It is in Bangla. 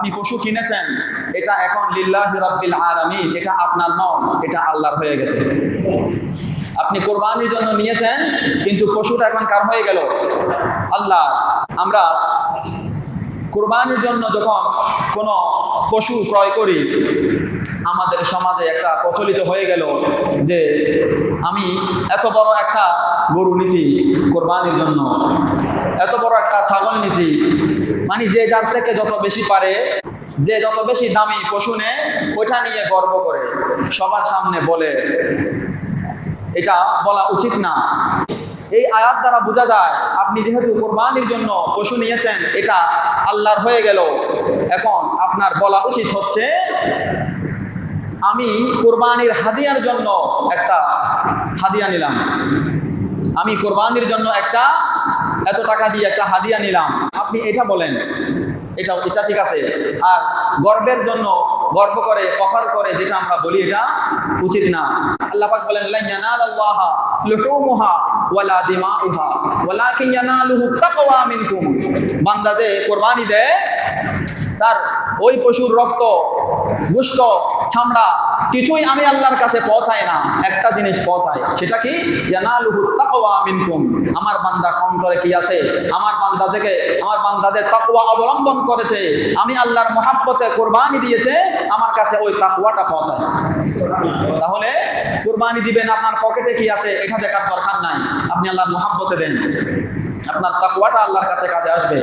আপনি পশু কিনেছেন, এটা এখন লিল্লাহি রাব্বিল আলামিন, এটা আপনার নয়, এটা আল্লাহর হয়ে গেছে। আপনি কোরবানির জন্য নিয়েছেন, কিন্তু পশুটা এখন কার হয়ে গেল? আল্লাহ। আমরা কোরবানির জন্য যখন কোনো পশু ক্রয় করি, আমাদের সমাজে একটা প্রচলিত হয়ে গেল যে আমি এত বড় একটা গরু নিছি কোরবানির জন্য, এত বড় একটা ছাগল নিছি, মানে যে যার থেকে যত বেশি পারে, যে যত বেশি দামি পশু নেয়, ওইটা নিয়ে গর্ব করে সবার সামনে বলে। এটা বলা উচিত না। এই আয়াত দ্বারা বোঝা যায় আপনি যেহেতু কোরবানির জন্য পশু নিয়েছেন, এটা আল্লাহর হয়ে গেল, এখন আপনার বলা উচিত হচ্ছে আমি কোরবানির হাদিয়ার জন্য একটা হাদিয়া নিলাম, আমি কোরবানির জন্য একটা এত টাকা দিয়ে একটা হাদিয়া নিলাম, আপনি এটা বলেন, এটা ঠিক আছে। আর গর্বের জন্য গর্ব করে ফখর করে যেটা আমরা বলি, এটা উচিত না। আল্লাহ পাক বলেন লা ইয়ানালাল্লাহা লুহুমুহা ওয়ালা দিমাউহা ওয়ালাকিন ইয়ানালুহু তাকওয়া মিনকুম। বান্দা যে কোরবানি দেয়, তার ওই পশুর রক্ত, গোশত, চামড়া কিছুই আমি আল্লাহর কাছে পৌঁছায় না, একটা জিনিস পৌঁছায়, সেটা কি? ইয়ানালুহু তাকওয়া মিনকুম। আমার বান্দার অন্তরে কি আছে? আমার বান্দা যে তাকওয়া অবলম্বন করেছে, আমি আল্লাহর মহব্বতে কোরবানি দিয়েছে, আমার কাছে ওই তাকওয়াটা পৌঁছায়। তাহলে কোরবানি দিবেন, আপনার পকেটে কি আছে এটা দেখার দরকার নাই, আপনি আল্লাহর মহব্বতে দেন, আপনার তাকওয়াটা আল্লাহর কাছে কাজে আসবে।